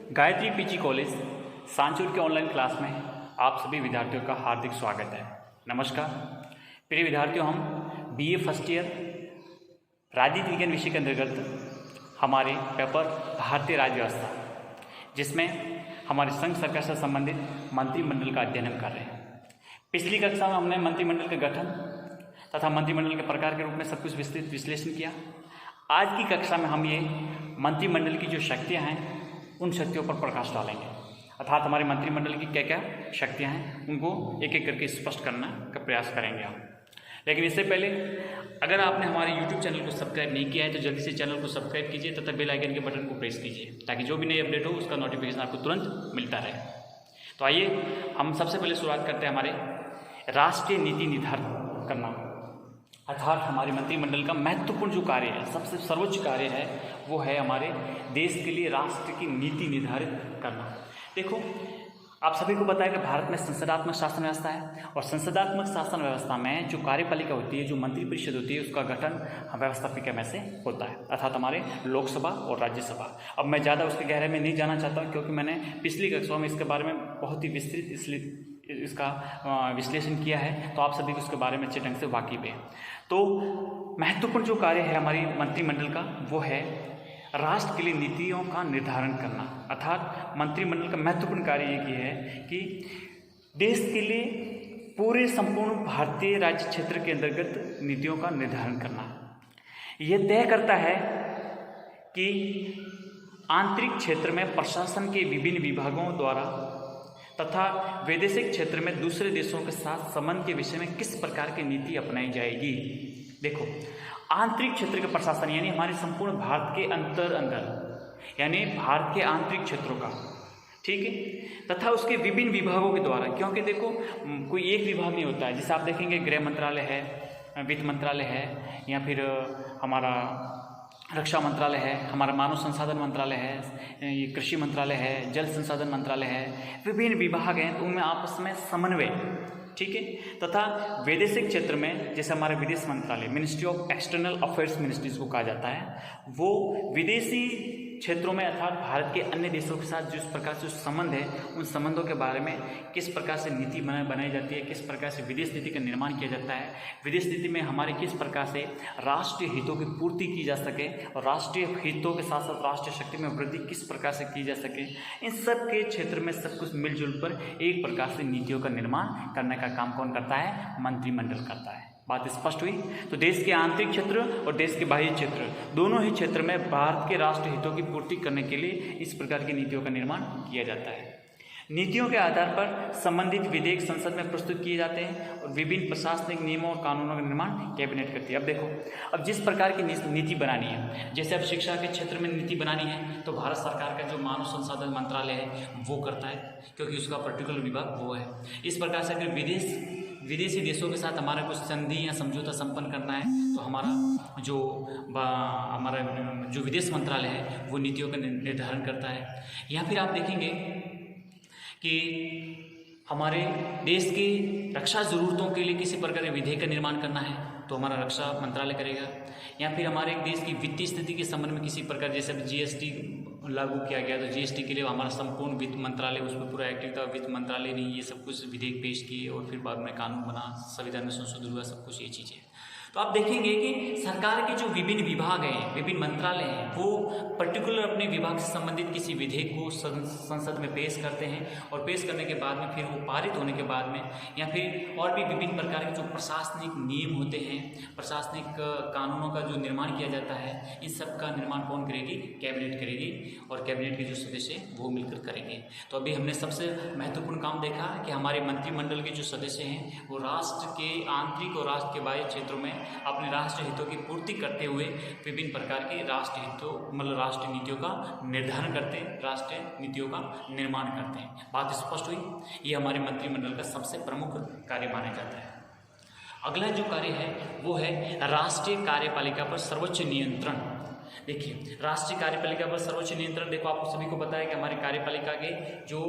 Gayatri PG college Sanchore के online class में आप सभी विद्यार्थियों का हार्दिक स्वागत है। नमस्कार प्रिय विद्यार्थियों, हम बीए फर्स्ट ईयर राजनीति विज्ञान विषय के अंतर्गत हमारे पेपर भारतीय राज्य व्यवस्था, जिसमें हमारे संघ सरकार से संबंधित मंत्रिमंडल का अध्ययन हम कर रहे हैं। पिछली कक्षा में हमने मंत्रिमंडल के गठन तथा मंत्रिमंडल के प्रकार के रूप में सब कुछ विस्तृत विश्लेषण किया। आज की कक्षा में हम ये मंत्रिमंडल की जो शक्तियाँ हैं उन शक्तियों पर प्रकाश डालेंगे, अर्थात हमारे मंत्रिमंडल की क्या क्या शक्तियाँ हैं उनको एक एक करके स्पष्ट करने का प्रयास करेंगे हम। लेकिन इससे पहले अगर आपने हमारे YouTube चैनल को सब्सक्राइब नहीं किया है तो जल्दी से चैनल को सब्सक्राइब कीजिए तथा बेल आइकन के बटन को प्रेस कीजिए ताकि जो भी नई अपडेट हो उसका नोटिफिकेशन आपको तुरंत मिलता रहे। तो आइए हम सबसे पहले शुरुआत करते हैं हमारे राष्ट्रीय नीति निर्धारण करना, अर्थात हमारे मंत्रिमंडल का महत्वपूर्ण जो कार्य है, सबसे सर्वोच्च कार्य है, वो है हमारे देश के लिए राष्ट्र की नीति निर्धारित करना। देखो, आप सभी को पता है कि भारत में संसदात्मक शासन व्यवस्था है और संसदात्मक शासन व्यवस्था में जो कार्यपालिका होती है, जो मंत्रिपरिषद होती है, उसका गठन व्यवस्थापिका में से होता है, अर्थात हमारे लोकसभा और राज्यसभा। अब मैं ज़्यादा उसके गहरे में नहीं जाना चाहता क्योंकि मैंने पिछली कक्षाओं में इसके बारे में बहुत ही विस्तृत इसका विश्लेषण किया है, तो आप सभी को उसके बारे में अच्छे ढंग से वाकिफ है। तो महत्वपूर्ण जो कार्य है हमारी मंत्रिमंडल का, वो है राष्ट्र के लिए नीतियों का निर्धारण करना। अर्थात मंत्रिमंडल का महत्वपूर्ण कार्य ये है कि देश के लिए पूरे संपूर्ण भारतीय राज्य क्षेत्र के अंतर्गत नीतियों का निर्धारण करना। यह तय करता है कि आंतरिक क्षेत्र में प्रशासन के विभिन्न विभागों द्वारा तथा वैदेशिक क्षेत्र में दूसरे देशों के साथ संबंध के विषय में किस प्रकार की नीति अपनाई जाएगी। देखो, आंतरिक क्षेत्र के प्रशासन यानी हमारे संपूर्ण भारत के अंदर यानी भारत के आंतरिक क्षेत्रों का, ठीक है, तथा उसके विभिन्न विभागों के द्वारा, क्योंकि देखो कोई एक विभाग नहीं होता है। जैसे आप देखेंगे गृह मंत्रालय है, वित्त मंत्रालय है, या फिर हमारा रक्षा मंत्रालय है, हमारा मानव संसाधन मंत्रालय है, ये कृषि मंत्रालय है, जल संसाधन मंत्रालय है, विभिन्न विभाग हैं, तो उनमें आपस में समन्वय, ठीक है। तथा वैदेशिक क्षेत्र में जैसे हमारे विदेश मंत्रालय, ministry of external affairs ministries को कहा जाता है, वो विदेशी क्षेत्रों में अर्थात भारत के अन्य देशों के साथ जिस प्रकार से संबंध है, उन संबंधों के बारे में किस प्रकार से नीति बनाई जाती है, किस प्रकार से विदेश नीति का निर्माण किया जाता है, विदेश नीति में हमारे किस प्रकार से राष्ट्रीय हितों की पूर्ति की जा सके और राष्ट्रीय हितों के साथ साथ राष्ट्रीय शक्ति में वृद्धि किस प्रकार से की जा सके, इन सब के क्षेत्र में सब कुछ मिलजुल कर एक प्रकार से नीतियों का निर्माण करने का काम कौन करता है? मंत्रिमंडल करता है। बात स्पष्ट हुई। तो देश के आंतरिक क्षेत्र और देश के बाह्य क्षेत्र दोनों ही क्षेत्र में भारत के राष्ट्रीय हितों की पूर्ति करने के लिए इस प्रकार की नीतियों का निर्माण किया जाता है। नीतियों के आधार पर संबंधित विधेयक संसद में प्रस्तुत किए जाते हैं और विभिन्न प्रशासनिक नियमों और कानूनों का निर्माण कैबिनेट करती है। अब देखो, अब जिस प्रकार की नीति बनानी है, जैसे अब शिक्षा के क्षेत्र में नीति बनानी है तो भारत सरकार का जो मानव संसाधन मंत्रालय है वो करता है, क्योंकि उसका पर्टिकुलर विभाग वो है। इस प्रकार से अगर विदेशी देशों के साथ हमारा कुछ संधि या समझौता संपन्न करना है तो हमारा जो विदेश मंत्रालय है वो नीतियों का निर्धारण करता है। या फिर आप देखेंगे कि हमारे देश की रक्षा ज़रूरतों के लिए किसी प्रकार के विधेयक का निर्माण करना है तो हमारा रक्षा मंत्रालय करेगा। या फिर हमारे देश की वित्तीय स्थिति के संबंध में किसी प्रकार, जैसे जीएसटी लागू किया गया तो जीएसटी के लिए हमारा संपूर्ण वित्त मंत्रालय उस पर पूरा एक्टिव था। वित्त मंत्रालय ने ये सब कुछ विधेयक पेश किए और फिर बाद में कानून बना, संविधान में संशोधन हुआ, सब कुछ ये चीज़ें। तो आप देखेंगे कि सरकार के जो विभिन्न विभाग हैं, विभिन्न मंत्रालय हैं, वो पर्टिकुलर अपने विभाग से संबंधित किसी विधेयक को संसद में पेश करते हैं और पेश करने के बाद में फिर वो पारित होने के बाद में या फिर और भी विभिन्न प्रकार के जो प्रशासनिक नियम होते हैं, प्रशासनिक कानूनों का जो निर्माण किया जाता है, इन सब का निर्माण कौन करेगी? कैबिनेट करेगी और कैबिनेट के जो सदस्य हैं वो मिलकर करेंगे। तो अभी हमने सबसे महत्वपूर्ण काम देखा कि हमारे मंत्रिमंडल के जो सदस्य हैं वो राष्ट्र के आंतरिक और राष्ट्र के बाह्य क्षेत्रों में अपने राष्ट्रीय हितों की पूर्ति करते हुए विभिन्न प्रकार के राष्ट्रीय हितों मतलब राष्ट्रीय नीतियों का निर्धारण करते हैं, राष्ट्रीय नीतियों का निर्माण करते हैं। बात स्पष्ट हुई। ये हमारे मंत्रिमंडल का सबसे प्रमुख कार्य माना जाता है। अगला जो कार्य है वो है राष्ट्रीय कार्यपालिका पर सर्वोच्च नियंत्रण। देखिए, राष्ट्रीय कार्यपालिका पर सर्वोच्च नियंत्रण, देखो आपको सभी को पता है कि हमारी कार्यपालिका के जो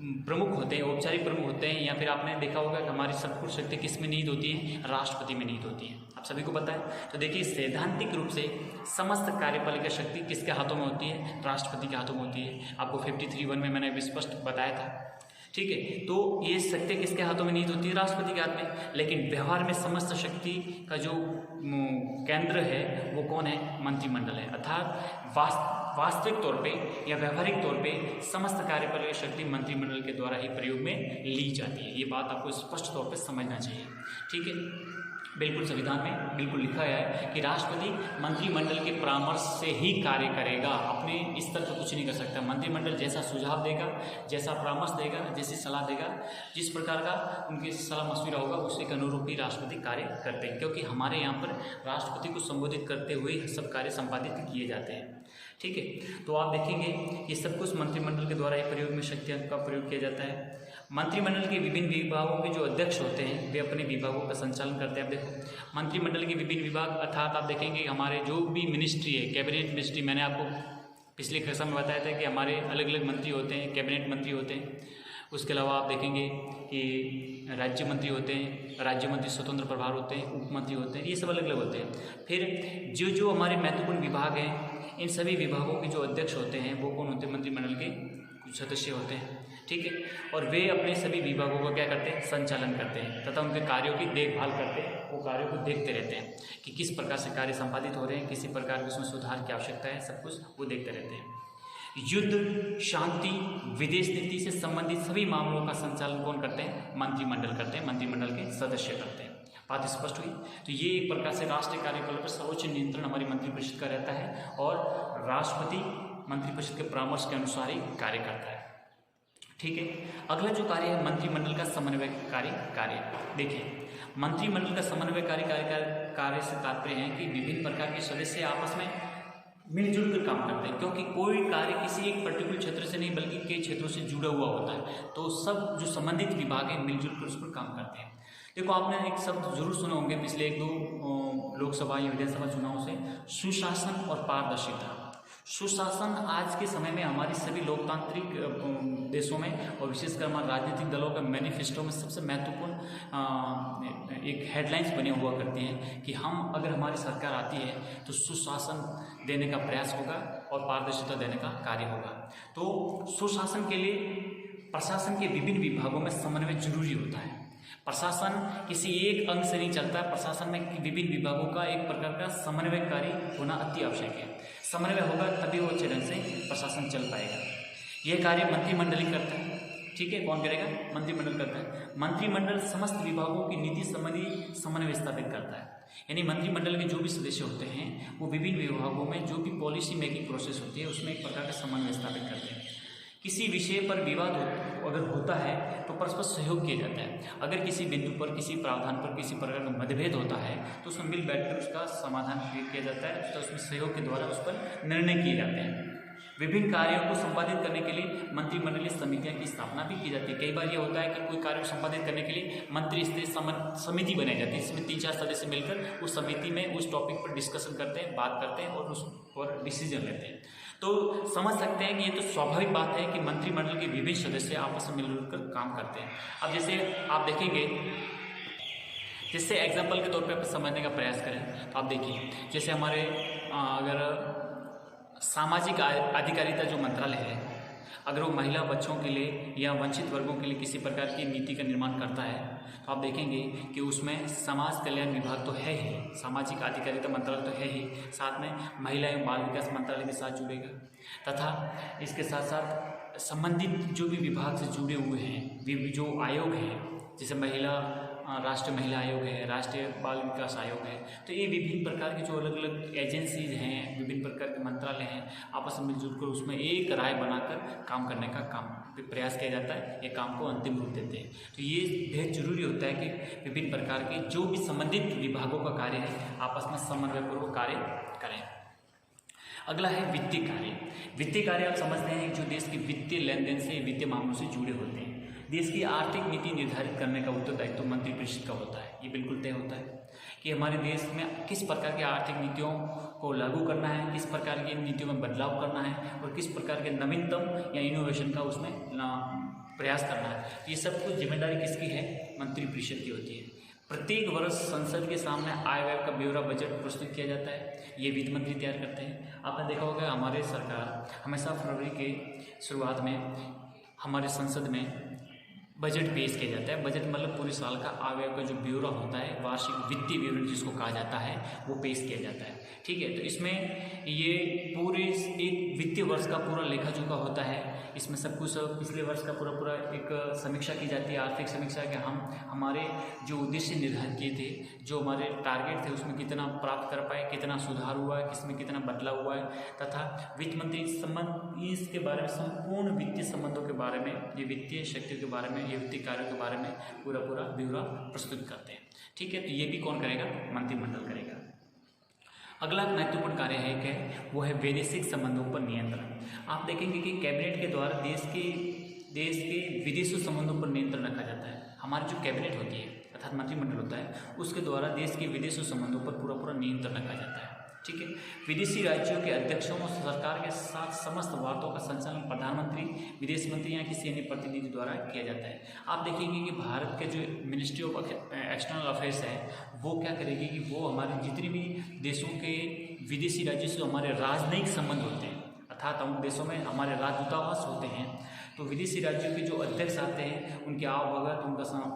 प्रमुख होते हैं, औपचारिक प्रमुख होते हैं, या फिर आपने देखा होगा कि हमारी संपूर्ण शक्ति किस में निहित होती है, राष्ट्रपति में निहित होती है। आप सभी को पता है। तो देखिए सैद्धांतिक रूप से समस्त कार्यपालिका शक्ति किसके हाथों में होती है, राष्ट्रपति के हाथों में होती है। आपको 53(1) में मैंने स्पष्ट बताया था। ठीक है, तो ये शक्ति किसके हाथों में निहित होती है, राष्ट्रपति के हाथ में। लेकिन व्यवहार में समस्त शक्ति का जो केंद्र है वो कौन है, मंत्रिमंडल है। अर्थात वास्तविक तौर पे या व्यवहारिक तौर पे समस्त कार्यपालिका शक्ति मंत्रिमंडल के द्वारा ही प्रयोग में ली जाती है। ये बात आपको स्पष्ट तौर पे समझना चाहिए। ठीक है, बिल्कुल संविधान में बिल्कुल लिखा है कि राष्ट्रपति मंत्रिमंडल के परामर्श से ही कार्य करेगा, अपने स्तर पर कुछ नहीं कर सकता। मंत्रिमंडल जैसा सुझाव देगा, जैसा परामर्श देगा, जैसी सलाह देगा, जिस प्रकार का उनकी सलाह मशविरा होगा उसी के अनुरूप ही राष्ट्रपति कार्य करते हैं, क्योंकि हमारे यहाँ पर राष्ट्रपति को संबोधित करते हुए सब कार्य संपादित किए जाते हैं। ठीक है, तो आप देखेंगे ये सब कुछ मंत्रिमंडल के द्वारा ही प्रयोग में शक्तियों का प्रयोग किया जाता है। मंत्रिमंडल के विभिन्न विभागों के जो अध्यक्ष होते हैं वे अपने विभागों का संचालन करते हैं। अब देखो मंत्रिमंडल के विभिन्न विभाग अर्थात आप देखेंगे हमारे जो भी मिनिस्ट्री है, कैबिनेट मिनिस्ट्री, मैंने आपको पिछले कक्षा में बताया था कि हमारे अलग अलग मंत्री होते हैं, कैबिनेट मंत्री होते हैं। उसके अलावा आप देखेंगे कि राज्य मंत्री होते हैं, राज्य मंत्री स्वतंत्र प्रभार होते हैं, उप मंत्री होते हैं, ये सब अलग अलग होते हैं। फिर जो जो हमारे महत्वपूर्ण विभाग हैं, इन सभी विभागों के जो अध्यक्ष होते हैं वो कौन होते हैं, मंत्रिमंडल के कुछ सदस्य होते हैं। ठीक है, और वे अपने सभी विभागों का क्या करते हैं, संचालन करते हैं तथा उनके कार्यों की देखभाल करते हैं। वो कार्यों को देखते रहते हैं कि किस प्रकार से कार्य संपादित हो रहे हैं, किसी प्रकार के उसमें सुधार की आवश्यकता है, सब कुछ वो देखते रहते हैं। युद्ध, शांति, विदेश नीति से संबंधित सभी मामलों का संचालन कौन करते हैं, मंत्रिमंडल करते हैं, मंत्रिमंडल के सदस्य करते हैं। बात स्पष्ट हुई। तो ये एक प्रकार से राष्ट्रीय कार्यकाल पर सर्वोच्च नियंत्रण हमारी मंत्रिपरिषद का रहता है और राष्ट्रपति मंत्रिपरिषद के परामर्श के अनुसार ही कार्य करता है। ठीक है, अगला जो कार्य है मंत्रिमंडल का समन्वयकारी कार्य। देखिए मंत्रिमंडल का समन्वयकारी कार्य से तात्पर्य है कि विभिन्न प्रकार के सदस्य आपस में मिलजुल कर काम करते हैं, क्योंकि कोई कार्य किसी एक पर्टिकुलर क्षेत्र से नहीं बल्कि कई क्षेत्रों से जुड़ा हुआ होता है। तो सब जो संबंधित विभाग हैं मिलजुल कर उस पर काम करते हैं। देखो आपने एक शब्द जरूर सुने होंगे पिछले 1-2 लोकसभा या विधानसभा चुनाव से, सुशासन और पारदर्शिता। सुशासन आज के समय में हमारी सभी लोकतांत्रिक देशों में और विशेषकर हमारे राजनीतिक दलों का मैनिफेस्टो में सबसे महत्वपूर्ण एक हेडलाइंस बने हुआ करती हैं कि हम अगर हमारी सरकार आती है तो सुशासन देने का प्रयास होगा और पारदर्शिता देने का कार्य होगा। तो सुशासन के लिए प्रशासन के विभिन्न विभागों में समन्वय जरूरी होता है। प्रशासन किसी एक अंग से नहीं चलता, प्रशासन में विभिन्न विभागों का एक प्रकार का समन्वयकारी होना अति आवश्यक है। समन्वय होगा तभी वो अच्छे ढंग से प्रशासन चल पाएगा। यह कार्य मंत्रिमंडल ही करता है। ठीक है, कौन करेगा, मंत्रिमंडल करता है। मंत्रिमंडल समस्त विभागों की नीति संबंधी समन्वय स्थापित करता है। यानी मंत्रिमंडल के जो भी सदस्य होते हैं वो विभिन्न विभागों में जो भी पॉलिसी मेकिंग प्रोसेस होती है उसमें एक प्रकार का समन्वय स्थापित करते हैं। किसी विषय पर विवाद अगर होता है तो परस्पर सहयोग किया जाता है। अगर किसी बिंदु पर, किसी प्रावधान पर किसी प्रकार का मतभेद होता है तो उसमें मिल बैठकर उसका समाधान किया जाता है, तो उसमें सहयोग के द्वारा उस पर निर्णय किए जाते हैं। विभिन्न कार्यों को संपादित करने के लिए मंत्रिमंडलीय समितियों की स्थापना भी की जाती है। कई बार ये होता है कि कोई कार्य को संपादित करने के लिए मंत्री स्तरीय समिति बनाई जाती है। इसमें 3-4 सदस्य मिलकर उस समिति में उस टॉपिक पर डिस्कशन करते हैं, बात करते हैं और उस पर डिसीजन लेते हैं। तो समझ सकते हैं कि ये तो स्वाभाविक बात है कि मंत्रिमंडल के विभिन्न सदस्य आपस में मिलजुल कर काम करते हैं। अब जैसे आप देखेंगे, जैसे एग्जाम्पल के तौर पे समझने का प्रयास करें तो आप देखिए जैसे हमारे अगर सामाजिक अधिकारिता जो मंत्रालय है, अगर वो महिला बच्चों के लिए या वंचित वर्गों के लिए किसी प्रकार की नीति का निर्माण करता है तो आप देखेंगे कि उसमें समाज कल्याण विभाग तो है ही, सामाजिक अधिकारिता मंत्रालय तो है ही, साथ में महिला एवं बाल विकास मंत्रालय के साथ जुड़ेगा तथा इसके साथ साथ संबंधित जो भी विभाग से जुड़े हुए हैं जो आयोग हैं, जैसे राष्ट्रीय महिला आयोग है, राष्ट्रीय बाल विकास आयोग है। तो ये विभिन्न प्रकार के जो अलग अलग एजेंसीज हैं, विभिन्न प्रकार के मंत्रालय हैं, आपस में मिलजुल कर उसमें एक राय बनाकर काम करने का प्रयास किया जाता है। ये काम को अंतिम रूप देते हैं। तो ये बेहद जरूरी होता है कि विभिन्न प्रकार के जो भी संबंधित विभागों का कार्य है आपस में समन्वयपूर्वक कार्य करें। अगला है वित्तीय कार्य। वित्तीय कार्य आप समझते हैं जो देश के वित्तीय लेन देन से, वित्तीय मामलों से जुड़े होते हैं। देश की आर्थिक नीति निर्धारित करने का उत्तरदायित्व तो मंत्रिपरिषद का होता है। ये बिल्कुल तय होता है कि हमारे देश में किस प्रकार की आर्थिक नीतियों को लागू करना है, किस प्रकार की नीतियों में बदलाव करना है और किस प्रकार के नवीनतम या इनोवेशन का उसमें प्रयास करना है। ये सब कुछ जिम्मेदारी किसकी है? मंत्रिपरिषद की होती है। प्रत्येक वर्ष संसद के सामने आय व्यय का ब्यौरा बजट प्रस्तुत किया जाता है, ये वित्त मंत्री तैयार करते हैं। आपने देखा होगा हमारे सरकार हमेशा फरवरी के शुरुआत में हमारे संसद में बजट पेश किया जाता है। बजट मतलब पूरे साल का आय व्यय का जो ब्यौरा होता है, वार्षिक वित्तीय विवरण जिसको कहा जाता है, वो पेश किया जाता है। ठीक है, तो इसमें ये पूरे एक वित्तीय वर्ष का पूरा लेखा जोखा होता है। इसमें सब कुछ पिछले वर्ष का पूरा एक समीक्षा की जाती है, आर्थिक समीक्षा के हम हमारे जो उद्देश्य निर्धारित किए थे, जो हमारे टारगेट थे, उसमें कितना प्राप्त कर पाए, कितना सुधार हुआ है, किसमें कितना बदलाव हुआ है, तथा वित्त मंत्री संबंध इसके बारे में संपूर्ण वित्तीय संबंधों के बारे में, ये वित्तीय शक्तियों के बारे में, ये वित्तीय कार्यों के बारे में पूरा ब्यौरा प्रस्तुत करते हैं। ठीक है, तो ये भी कौन करेगा? मंत्रिमंडल करेगा। अगला महत्वपूर्ण कार्य है क्या? वो है वैदेशिक संबंधों पर नियंत्रण। आप देखेंगे कि कैबिनेट के द्वारा देश के विदेशी संबंधों पर नियंत्रण रखा जाता है। हमारी जो कैबिनेट होती है अर्थात मंत्रिमंडल होता है, उसके द्वारा देश के विदेशी संबंधों पर पूरा नियंत्रण रखा जाता है। ठीक है, विदेशी राज्यों के अध्यक्षों और सरकार के साथ समस्त वार्ताओं का संचालन प्रधानमंत्री, विदेश मंत्री या किसी अन्य प्रतिनिधि द्वारा किया जाता है। आप देखेंगे कि भारत के जो मिनिस्ट्री ऑफ एक्सटर्नल अफेयर्स है, वो क्या करेगी कि वो हमारे जितने भी देशों के विदेशी राज्यों से हमारे राजनयिक संबंध होते हैं, अर्थात उन देशों में हमारे राजदूतावास होते हैं, तो विदेशी राज्यों के जो अध्यक्ष आते हैं, उनके आवभगत,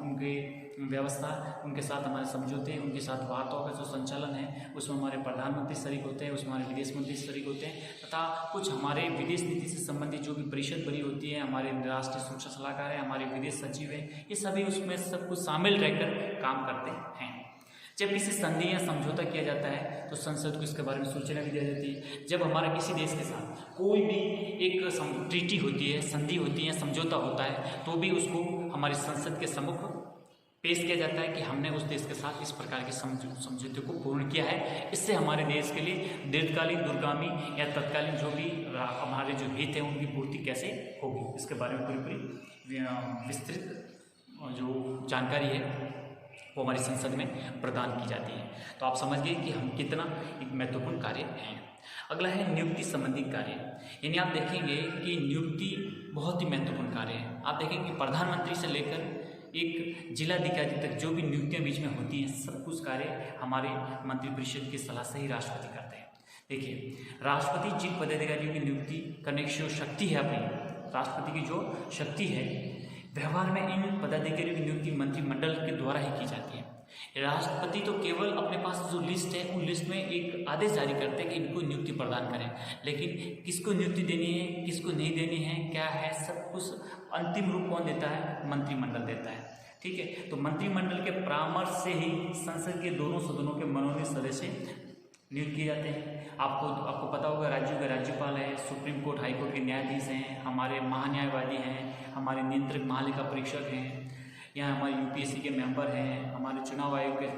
उनके व्यवस्था, उनके साथ हमारे समझौते, उनके साथ वार्ताओं का जो संचालन है, उसमें हमारे प्रधानमंत्री शरीक होते हैं, उसमें हमारे विदेश मंत्री शरीक होते हैं, तथा कुछ हमारे विदेश नीति से संबंधित जो भी परिषद बनी होती है, हमारे राष्ट्रीय सुरक्षा सलाहकार है, हमारे विदेश सचिव है, ये सभी उसमें सब कुछ शामिल रहकर काम करते हैं। जब किसी संधि या समझौता किया जाता है तो संसद को इसके बारे में सूचना भी दी जाती है। जब हमारा किसी देश के साथ कोई भी एक ट्रीटी होती है, संधि होती है, समझौता होता है, तो भी उसको हमारी संसद के सम्मुख पेश किया जाता है कि हमने उस देश के साथ इस प्रकार के समझौते को पूर्ण किया है। इससे हमारे देश के लिए दीर्घकालीन, दूरगामी या तत्कालीन जो भी हमारे जो हित हैं उनकी पूर्ति कैसे होगी, इसके बारे में पूरी विस्तृत जो जानकारी है वो हमारी संसद में प्रदान की जाती है। तो आप समझ गए कि हम कितना एक महत्वपूर्ण कार्य हैं। अगला है नियुक्ति संबंधी कार्य, यानी आप देखेंगे कि नियुक्ति बहुत ही महत्वपूर्ण कार्य है। आप देखेंगे कि प्रधानमंत्री से लेकर एक जिलाधिकारी तक जो भी नियुक्तियां बीच में होती हैं, सब कुछ कार्य हमारे मंत्रिपरिषद की सलाह से ही राष्ट्रपति करते हैं। देखिए, राष्ट्रपति जिन पदाधिकारियों की नियुक्ति करने की जो शक्ति है, अपनी राष्ट्रपति की जो शक्ति है, व्यवहार में इन पदाधिकारियों की नियुक्ति मंत्रिमंडल के द्वारा ही की जाती है। राष्ट्रपति तो केवल अपने पास जो लिस्ट है, उन लिस्ट में एक आदेश जारी करते हैं कि इनको नियुक्ति प्रदान करें, लेकिन किसको नियुक्ति देनी है, किसको नहीं देनी है, क्या है, सब कुछ अंतिम रूप कौन देता है? मंत्रिमंडल देता है। ठीक है, तो मंत्रिमंडल के परामर्श से ही संसद के दोनों सदनों के मनोनीत सदस्य नियुक्त किए जाते हैं। आपको पता होगा राज्यों के राज्यपाल है, सुप्रीम कोर्ट, हाई कोर्ट के न्यायाधीश हैं, हमारे महान्यायवादी हैं, हमारे नियंत्रक महालेखा परीक्षक हैं, या हमारे यूपीएससी के मेंबर हैं, हमारे चुनाव आयोग के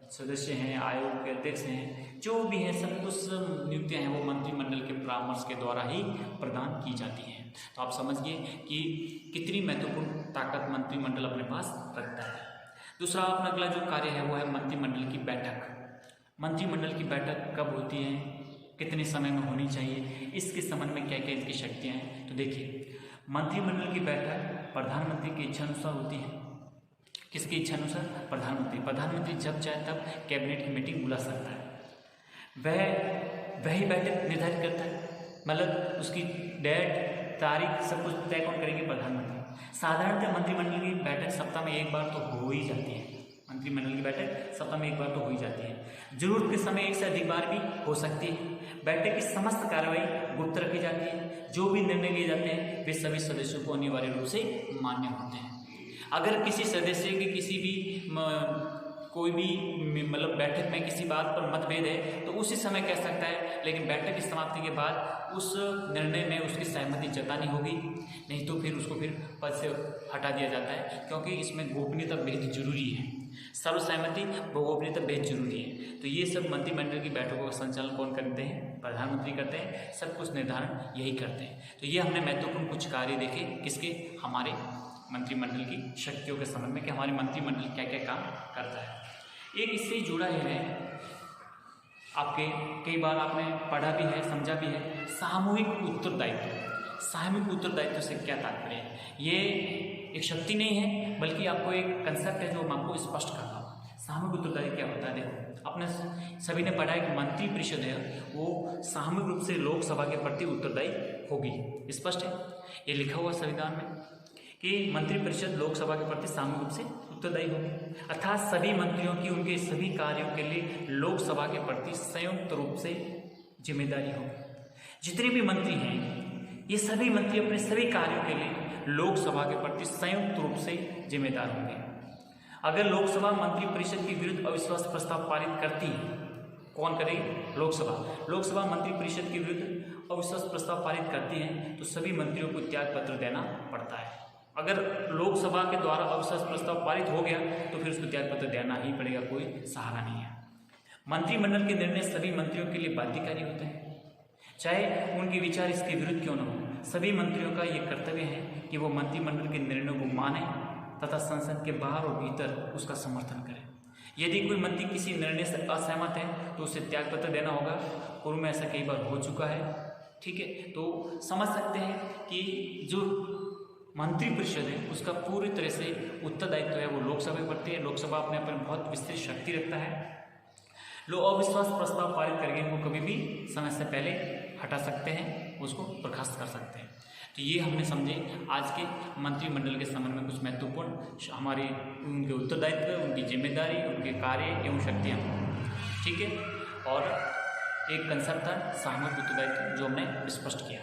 सदस्य हैं, आयोग के अध्यक्ष हैं, जो भी हैं, सब कुछ नियुक्तियाँ हैं वो मंत्रिमंडल के परामर्श के द्वारा ही प्रदान की जाती हैं। तो आप समझिए कि कितनी महत्वपूर्ण ताकत मंत्रिमंडल अपने पास रखता है। दूसरा अपना अगला जो कार्य है वो है मंत्रिमंडल की बैठक। मंत्रिमंडल की बैठक कब होती है, कितने समय में होनी चाहिए, इसके संबंध में क्या क्या इसकी शक्तियाँ हैं। तो देखिए, मंत्रिमंडल की बैठक प्रधानमंत्री की इच्छा अनुसार होती है। किसकी इच्छा अनुसार? प्रधानमंत्री जब चाहे तब कैबिनेट की मीटिंग बुला सकता है। वह ही बैठक निर्धारित करता है, मतलब उसकी डेट, तारीख, सब कुछ तय कौन करेंगे? प्रधानमंत्री। साधारणतः मंत्रिमंडल की बैठक सप्ताह में एक बार तो हो ही जाती है। मंत्रिमंडल की बैठक सप्ताह में एक बार तो हो ही जाती है। जरूरत के समय एक से अधिक बार भी हो सकती है। बैठक की समस्त कार्रवाई गुप्त रखी जाती है। जो भी निर्णय लिए जाते हैं वे सभी सदस्यों को अनिवार्य रूप से मान्य होते हैं। अगर किसी सदस्य के किसी भी कोई भी मतलब बैठक में किसी बात पर मतभेद है तो उसी समय कह सकता है, लेकिन बैठक की समाप्ति के बाद उस निर्णय में उसकी सहमति जतानी होगी, नहीं तो फिर उसको फिर पद से हटा दिया जाता है, क्योंकि इसमें गोपनीयता बेहद जरूरी है। सर्वसहमति व गोपनीयता बेहद जरूरी है। तो ये सब मंत्रिमंडल की बैठकों का संचालन कौन करते हैं? प्रधानमंत्री करते हैं। सब कुछ निर्धारण यही करते हैं। तो ये हमने महत्वपूर्ण कुछ कार्य देखे, किसके? हमारे मंत्रिमंडल की शक्तियों के संबंध में कि हमारे मंत्रिमंडल क्या क्या काम करता है। एक इससे जुड़ा है, आपके कई बार आपने पढ़ा भी है, समझा भी है, सामूहिक उत्तरदायित्व। सामूहिक उत्तरदायित्व से क्या तात्पर्य है? ये एक शक्ति नहीं है, बल्कि आपको एक कंसेप्ट है जो मैं आपको स्पष्ट करता हूँ। सामूहिक उत्तरदायित्व क्या होता है? देखो, आपने सभी ने पढ़ा है कि मंत्री परिषद है वो सामूहिक रूप से लोकसभा के प्रति उत्तरदायी होगी। स्पष्ट है, ये लिखा हुआ संविधान में कि मंत्रिपरिषद लोकसभा के प्रति सामूहिक रूप से उत्तरदायी होगी, अर्थात सभी मंत्रियों की उनके सभी कार्यों के लिए लोकसभा के प्रति संयुक्त रूप से जिम्मेदारी होगी। जितने भी मंत्री हैं, ये सभी मंत्री अपने सभी कार्यों के लिए लोकसभा के प्रति संयुक्त रूप से जिम्मेदार होंगे। अगर लोकसभा मंत्रिपरिषद के विरुद्ध अविश्वास प्रस्ताव पारित करती है, कौन करेगी? लोकसभा मंत्रिपरिषद के विरुद्ध अविश्वास प्रस्ताव पारित करती है तो सभी मंत्रियों को त्याग पत्र देना पड़ता है। अगर लोकसभा के द्वारा अविश्वास प्रस्ताव पारित हो गया तो फिर उसको त्याग पत्र देना ही पड़ेगा, कोई सहारा नहीं है। मंत्रिमंडल के निर्णय सभी मंत्रियों के लिए बाध्यकारी होते हैं, चाहे उनके विचार इसके विरुद्ध क्यों न हो। सभी मंत्रियों का ये कर्तव्य है कि वो मंत्रिमंडल के निर्णयों को माने तथा संसद के बाहर और भीतर उसका समर्थन करें। यदि कोई मंत्री किसी निर्णय से असहमत है तो उसे त्याग पत्र देना होगा। पूर्व में ऐसा कई बार हो चुका है। ठीक है, तो समझ सकते हैं कि जो मंत्रिपरिषद है उसका पूरी तरह से उत्तरदायित्व है वो लोकसभा के प्रति है। लोकसभा अपने आप में बहुत विस्तृत शक्ति रखता है। लोग अविश्वास प्रस्ताव पारित करके इनको कभी भी समय से पहले हटा सकते हैं, उसको बर्खास्त कर सकते हैं। तो ये हमने समझे आज के मंत्रिमंडल के संबंध में कुछ महत्वपूर्ण हमारे उनके उत्तरदायित्व, उनकी जिम्मेदारी, उनके कार्य एवं शक्तियाँ। ठीक है, और एक कंसेप्ट था सामूहिक उत्तरदायित्व जो हमने स्पष्ट किया।